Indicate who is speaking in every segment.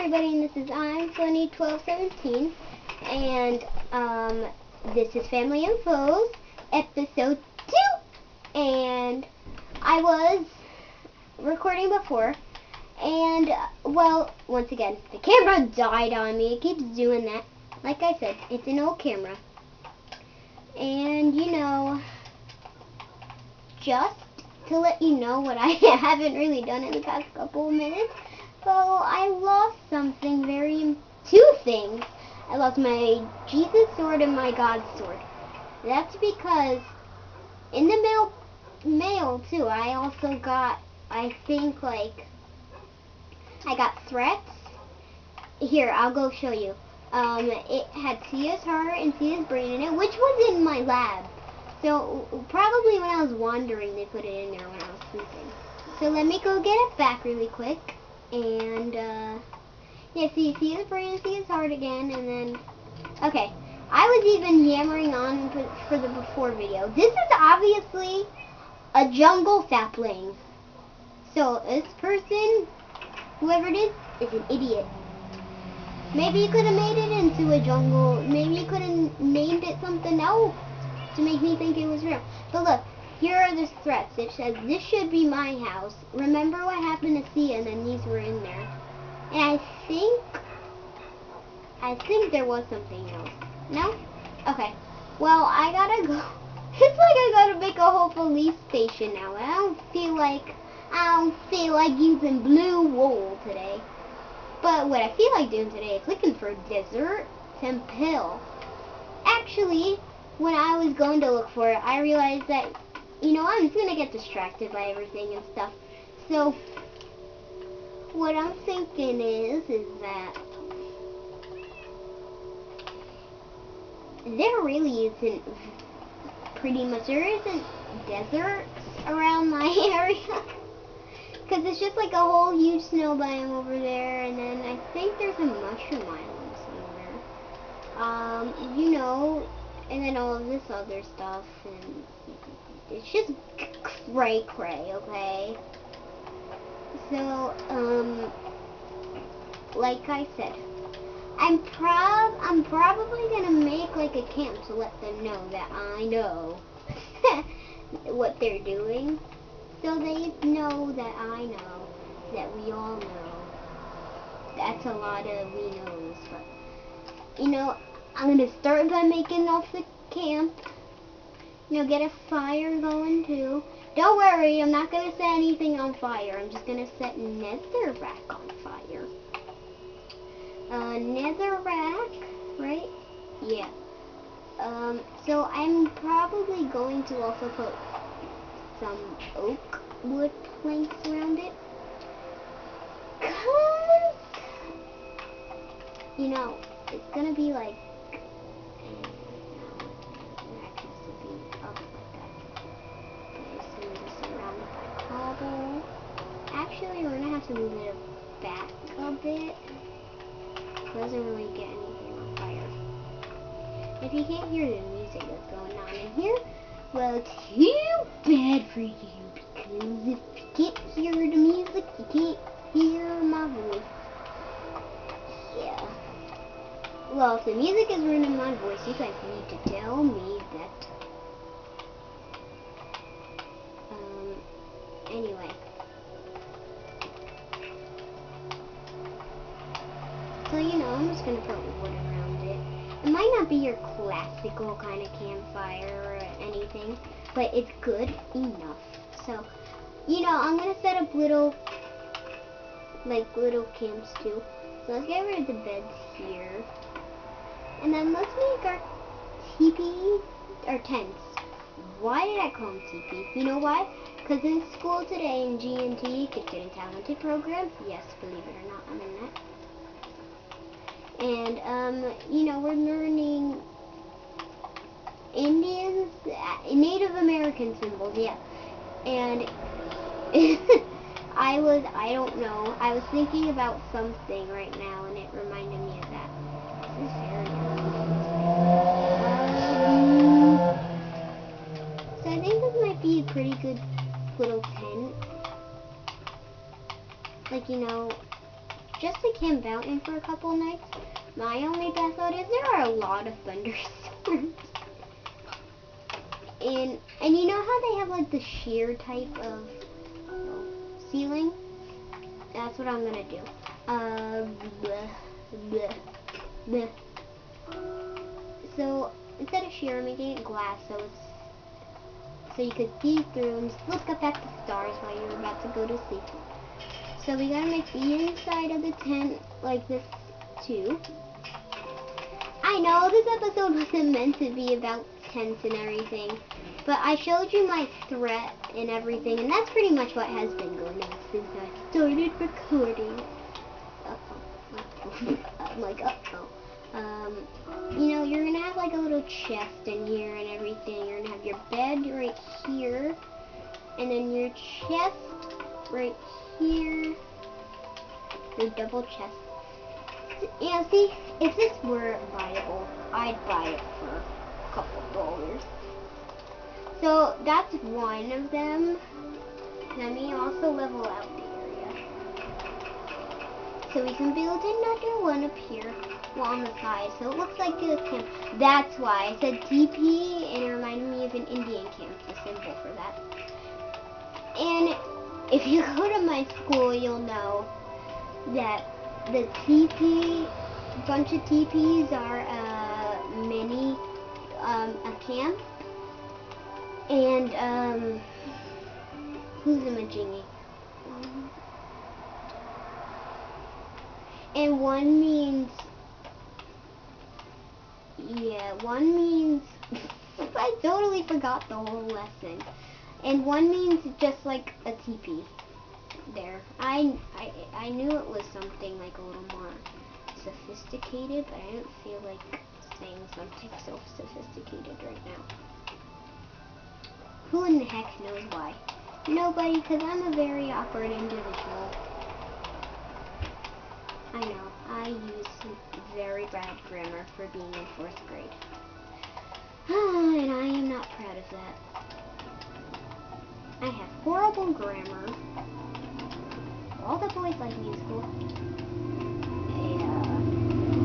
Speaker 1: everybody, and this is I'm Funny 1217, and this is Family and Foes, episode 2, and I was recording before, and, well, once again, the camera died on me. It keeps doing that. Like I said, it's an old camera, and, you know, just to let you know what I haven't really done in the past couple of minutes. Well, I lost two things. I lost my Jesus sword and my God sword. That's because in the mail too, I also got, I think, like, I got threats. Here, I'll go show you. It had Tia's heart and Tia's brain in it, which was in my lab. So, probably when I was wandering, they put it in there when I was sleeping. So let me go get it back really quick. And, yeah, see his brain, see his heart again, and then, okay. I was even yammering on for the before video. This is obviously a jungle sapling. So, this person, whoever it is an idiot. Maybe you could have made it into a jungle. Maybe you could have named it something else to make me think it was real. But look, here are the threats. It says, this should be my house. Remember what happened to Sia, and then these were in there. And I think there was something else. No? Okay. Well, I gotta go. It's like I gotta make a whole police station now. And I don't feel like using blue wool today. But what I feel like doing today is looking for Desert Temple. Actually, when I was going to look for it, I realized that, you know, I'm just going to get distracted by everything and stuff. So, what I'm thinking is that there really isn't, there isn't deserts around my area. Because it's just like a whole huge snow biome over there, and then I think there's a mushroom island somewhere. You know, and then all of this other stuff, and it's just cray, okay? So, like I said, I'm probably gonna make like a camp to let them know that I know what they're doing. So they know that I know, that we all know. That's a lot of we knows, but, you know, I'm going to start by making off the camp. You know, get a fire going too. Don't worry, I'm not going to set anything on fire. I'm just going to set Netherrack on fire. Netherrack, right? Yeah. So I'm probably going to also put some oak wood planks around it. Cause, you know, it's gonna be like, that has to be up like that. Okay, so we're just surrounded by cobble. Actually, we're gonna have to move it back a bit. It doesn't really get anything on fire. If you can't hear the music that's going on in here, well, it's too bad for you, because if you can't hear the music, you can't hear my voice. Yeah. Well, if the music is ruining my voice, you guys need to tell me that. Anyway. So, you know, I'm just going to put wood around it. It might not be your classical kind of campfire or anything, but it's good enough. So, you know, I'm going to set up little camps too. So let's get rid of the beds here. And then let's make our teepee, our tents. Why did I call them teepee? You know why? Because in school today in GNT, Kids Getting Talented program, yes, believe it or not, I'm in that. And, you know, we're learning Indians, Native American symbols, yeah. And I don't know, I was thinking about something right now, and it reminded me of that. This is very so I think this might be a pretty good little tent. Like, you know, just to camp out in for a couple nights. My only bad thought is there are a lot of thunderstorms. And you know how they have like the sheer type of ceiling? That's what I'm gonna do. Bleh, bleh, bleh. So instead of sheer, I'm making it glass, so you could see through and just look up at the stars while you're about to go to sleep. So we gotta make the inside of the tent like this too. I know this episode wasn't meant to be about tents and everything, but I showed you my threat and everything, and that's pretty much what has been going on since I started recording. I'm like, you know, you're gonna have like a little chest in here and everything. You're gonna have your bed right here, and then your chest right here, your double chest. Yeah, see, if this were viable, I'd buy it for a couple dollars. So that's one of them. Let me also level out the area. So we can build another one up here, well, on the side, so it looks like a camp. That's why I said TP, and it reminded me of an Indian camp, the symbol for that. And if you go to my school, you'll know that the TP, bunch of TPs are a mini, a camp. And, who's a Majingi? And one means, I totally forgot the whole lesson. And one means just like a teepee. There. I knew it was something like a little more sophisticated, but I didn't feel like saying something so sophisticated right now. Who in the heck knows why? Nobody, because I'm a very awkward individual. I know, I use very bad grammar for being in 4th grade. And I am not proud of that. I have horrible grammar. All the boys like me in school.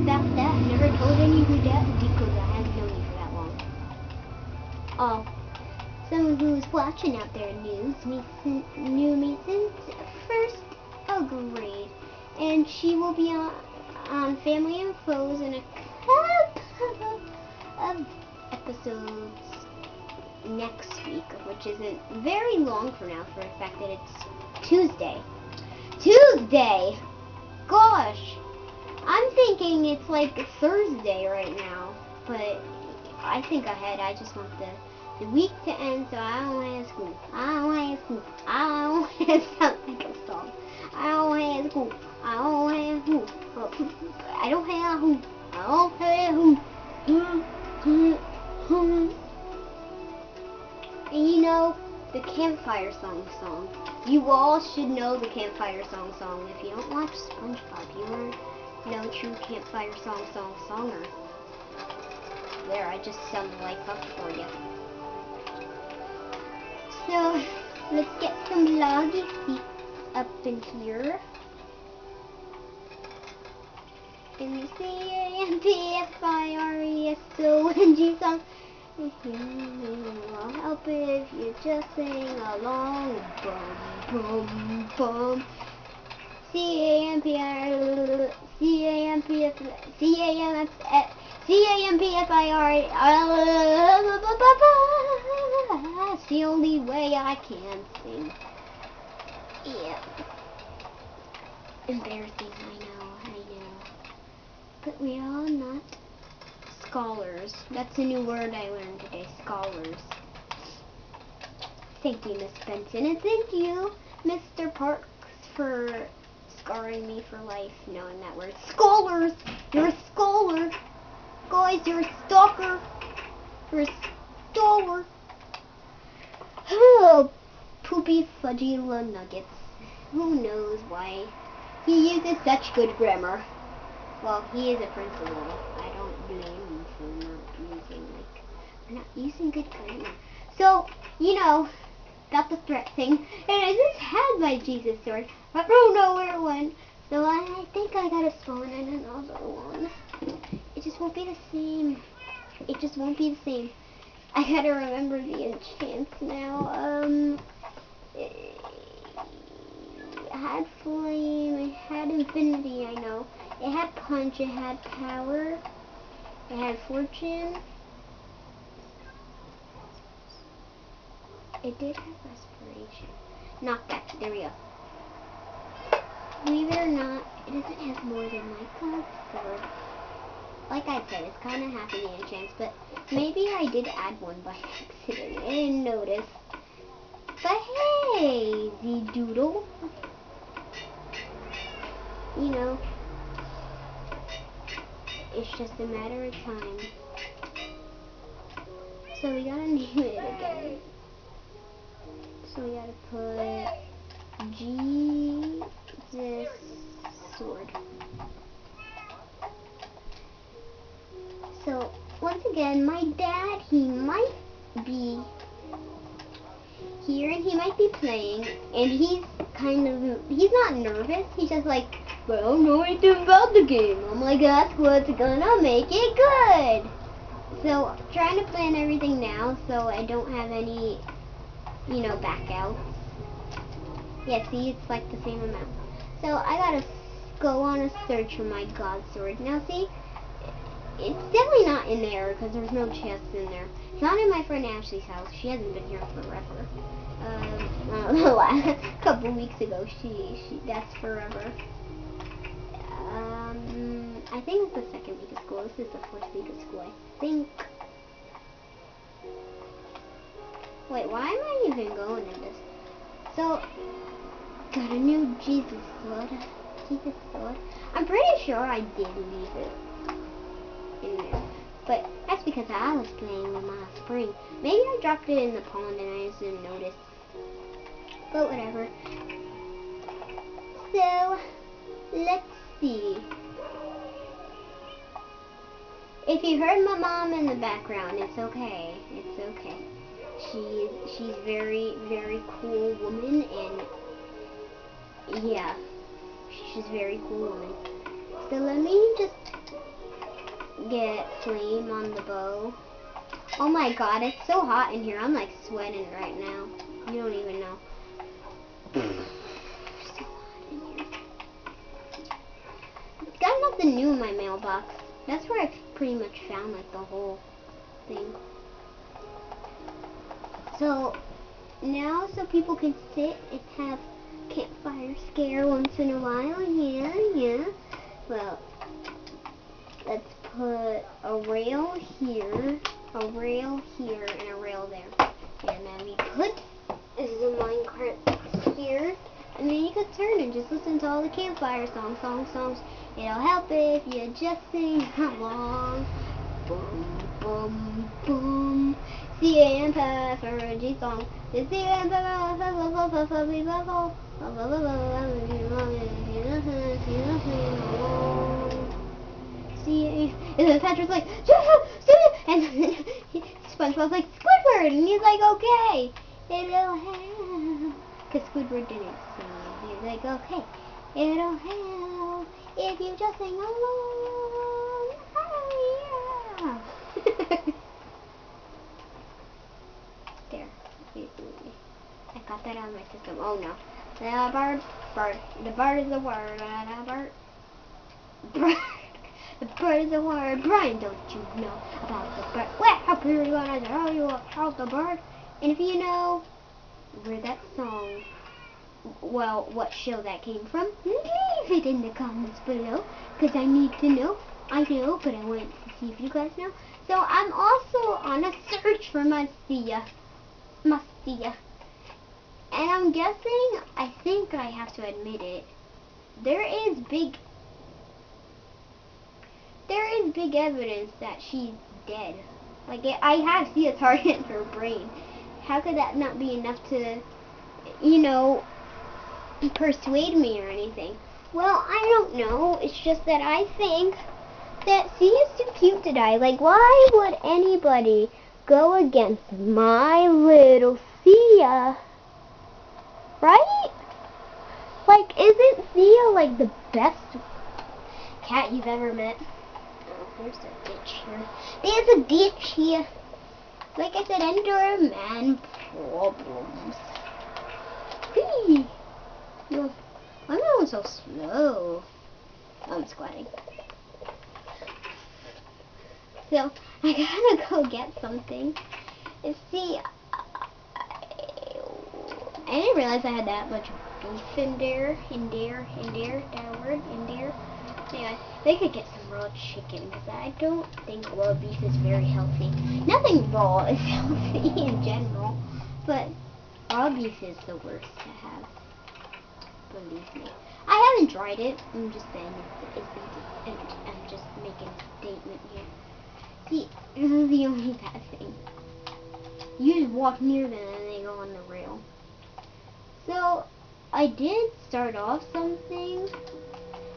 Speaker 1: About that, I never told any who that because I haven't known you for that long. Oh. Someone who's watching out there knew me since 1st grade, and she will be on Family and Foes in a couple of episodes next week, which isn't very long from now for the fact that it's Tuesday. Tuesday! Gosh! I'm thinking it's like Thursday right now, but I think ahead. I just want the week to end, so I don't want to school. I don't want to school. I don't want to sound like a song. I don't want to school. I don't want to school. I don't have who. I don't have who. And you know the Campfire Song. You all should know the Campfire Song. If you don't watch SpongeBob, you are no true Campfire Songer. There, I just summed life up for you. So, let's get some loggy feet up in here. In the CAMPFIRESONG song. I'll help if you just sing along. Bum, bum, bum. CAMPFIRE. That's the only way I can sing. Yeah. Embarrassing, I know. But we are not scholars. That's a new word I learned today, scholars. Thank you, Miss Benson, and thank you, Mr. Parks, for scarring me for life knowing that word. Scholars! You're a scholar! Guys, you're a stalker! You're a stalker! Oh, poopy fudgy nuggets. Who knows why he uses such good grammar? Well, he is a principal. I don't blame him for not using good grammar. So, you know, about the threat thing. And I just had my Jesus sword. I don't know where it went. So I think I gotta spawn in another one. It just won't be the same. It just won't be the same. I gotta remember the enchants now. It had flame, it had infinity, I know. It had punch, it had power, it had fortune. It did have respiration. Knockback, there we go. Believe it or not, it doesn't have more than my god sword. Like I said, it's kind of half of the enchants, but maybe I did add one by accident. I didn't notice. But hey, Z-Doodle. You know, it's just a matter of time. So we gotta name it again. So we gotta put Jesus Sword. So once again, my dad, he might be here and he might be playing, and he's not nervous. He's just like, well, I don't know anything about the game. I'm like, that's what's gonna make it good. So trying to plan everything now so I don't have any, you know, back outs. Yeah, see, it's like the same amount. So I gotta go on a search for my god sword. Now see, it's definitely not in there because there's no chests in there. It's not in my friend Ashley's house. She hasn't been here forever. A couple weeks ago, that's forever. I think it's the second week of school. This is the first week of school, I think. Wait, why am I even going in this? So, got a new Jesus sword. Jesus sword. I'm pretty sure I did leave it in there. But that's because I was playing with my spring. Maybe I dropped it in the pond and I just didn't notice. But whatever. So, let's see. If you heard my mom in the background, it's okay. It's okay. She's very, very cool woman, and yeah, she's a very cool woman. So let me just get flame on the bow. Oh my god, it's so hot in here. I'm like sweating right now. You don't even know. So hot in here. Got nothing new in my mailbox. That's where I pretty much found like the whole thing. So now, so people can sit and have campfire scare once in a while. Yeah. Well, let's put a rail here, a rail here, and a rail there. And then we put this is a minecart here. And then you could turn and just listen to all the campfire songs. It'll help if you just sing along. Boom, boom, boom. The Emperor for a G song. It's the Emperor. See, and Patrick's like, and SpongeBob's like, Squidward, and he's like, okay, it'll help. Because Squidward didn't sing. He's like, okay, it'll help if you just sing along. Oh, yeah. There. I got that out of my system. Oh no. The bird is a word. The bird is a word. Brian, don't you know about the bird? Well, how are you gonna tell you about the bird? And if you know where that song, well, what show that came from, leave it in the comments below, because I need to know. I know, but I want to see if you guys know. So I'm also on a search for Mustia. And I'm guessing, I think I have to admit it, there is big evidence that she's dead. Like, I have see a target in her brain. How could that not be enough to, you know, persuade me or anything? Well, I don't know. It's just that I think that she is too cute to die. Like, why would anybody go against my little Sia? Right? Like, isn't Theo like the best cat you've ever met? Oh, there's a ditch here. There's a ditch here. Like I said, Enderman problems. Whee! No, I'm going so slow. I'm squatting. So, I gotta go get something. And see, I didn't realize I had that much beef in there. That word, in there. Anyway, they could get some raw chicken, because I don't think raw beef is very healthy. Nothing raw is healthy in general, but raw beef is the worst to have. Believe me. I haven't tried it. I'm just saying I'm just making a statement here. See, this is the only bad thing. You just walk near them and they go on the rail. So, I did start off something.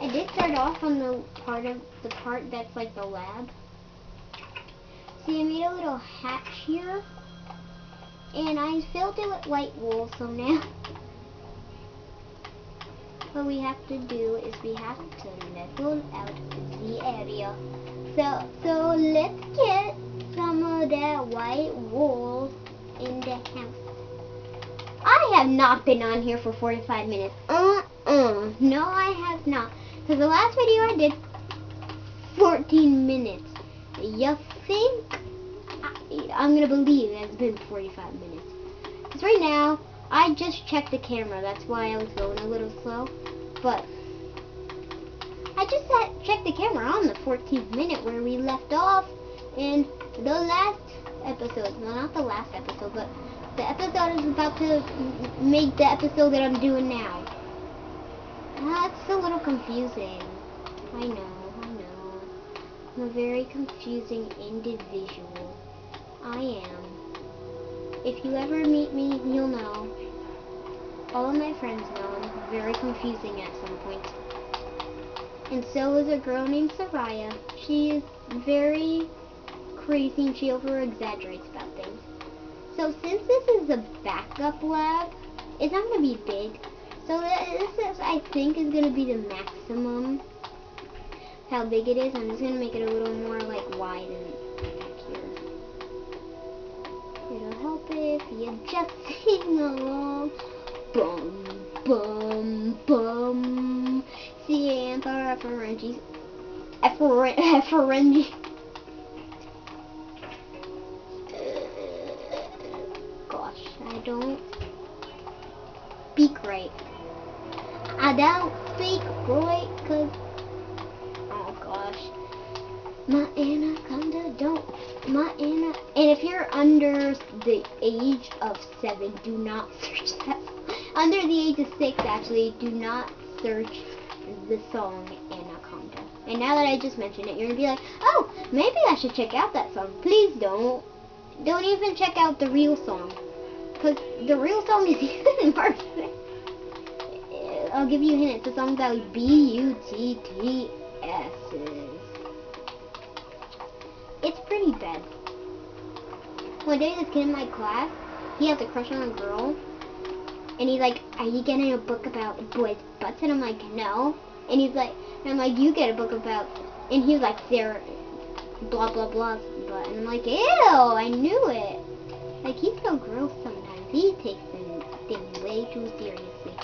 Speaker 1: I did start off on the part that's like the lab. See, I made a little hatch here. And I filled it with white wool, so now what we have to do is we have to level out the area. So let's get some of that white wool in the house. I have not been on here for 45 minutes. No, I have not. Because the last video I did 14 minutes. You think I'm gonna believe it's been 45 minutes? Because right now I just checked the camera. That's why I was going a little slow. But I just checked the camera on the 14th minute where we left off in the last episode. Well, not the last episode, but the episode is about to make the episode that I'm doing now. That's a little confusing. I know. I'm a very confusing individual. I am. If you ever meet me, you'll know. All of my friends know I'm very confusing at some point. And so is a girl named Soraya. She is very crazy and she over-exaggerates about things. So since this is a backup lab, it's not going to be big. So this is, I think, is going to be the maximum how big it is. I'm just going to make it a little more like wide and back here. It'll help if you just sing along. Bum, bum, bum. CM for Ferengi. Ferengi. Gosh, I don't speak right. I don't speak right because, oh gosh, my anaconda don't. And if you're under the age of 7, do not search that. Under the age of 6, actually, do not search the song Anaconda. And now that I just mentioned it, you're gonna be like, oh, maybe I should check out that song. Please don't. Don't even check out the real song. Because the real song is even worse. I'll give you a hint. It's a song about B-U-T-T-S's. It's pretty bad. One day, this kid in my class, he has a crush on a girl. And he's like, are you getting a book about boys' butts? And I'm like, no. And he's like, and I'm like, you get a book about, and he was like, they're blah, blah, blah, butt. And I'm like, ew, I knew it. Like, he's so gross sometimes. He takes things way too seriously.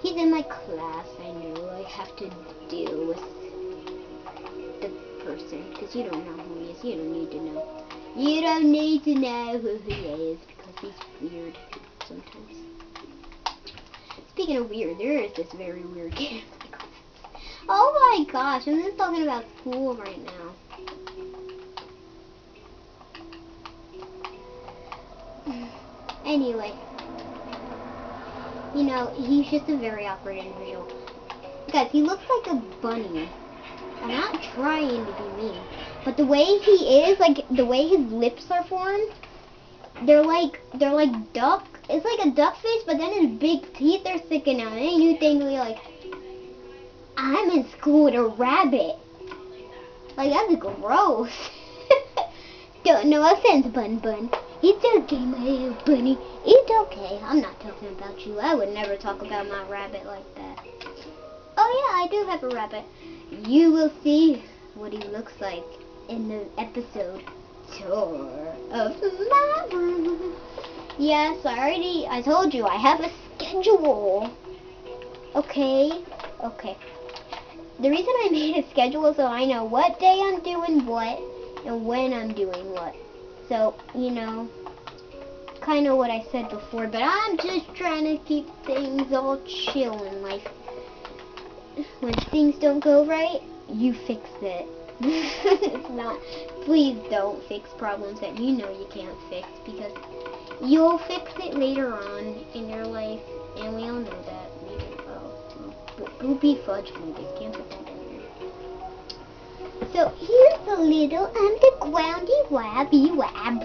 Speaker 1: He's in my class, I know. I have to deal with the person, because you don't know who he is. You don't need to know. You don't need to know who he is, because he's weird sometimes. Speaking of weird, there is this very weird kid. Oh my gosh, I'm just talking about school right now. Anyway, you know, he's just a very awkward individual. Guys, he looks like a bunny. I'm not trying to be mean, but the way he is, like the way his lips are formed, they're like duck. It's like a duck face, but then his big teeth are sticking out. And you think like, I'm in school with a rabbit. Like, that's gross. Don't, no offense, Bun Bun. It's okay, my little bunny. It's okay. I'm not talking about you. I would never talk about my rabbit like that. Oh yeah, I do have a rabbit. You will see what he looks like in the episode Tour of My Room. Yes, I told you, I have a schedule. Okay. The reason I made a schedule is so I know what day I'm doing what and when I'm doing what. So, you know, kind of what I said before, but I'm just trying to keep things all chill in life. When things don't go right, you fix it. It's not, please don't fix problems that you know you can't fix, because you'll fix it later on in your life, and we all know that. Boopy fudge food, it can't put that in there. So here's the little undergroundy wabby wab.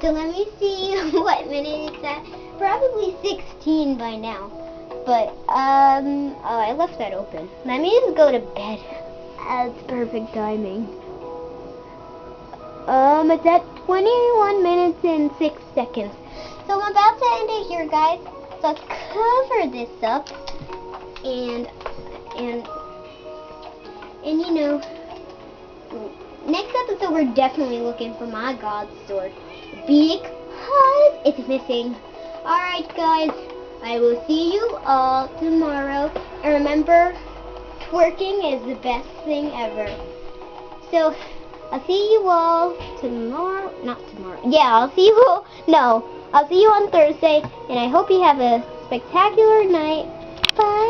Speaker 1: So let me see what minute it's at. Probably 16 by now. But, oh, I left that open. Let me just go to bed. That's perfect timing. It's at 21 minutes and 6 seconds. So I'm about to end it here, guys. So let's cover this up. And you know, next episode we're definitely looking for my God's sword, because it's missing. Alright guys, I will see you all tomorrow. And remember, twerking is the best thing ever. So, I'll see you all tomorrow. Not tomorrow. Yeah, I'll see you on Thursday. And I hope you have a spectacular night. Bye.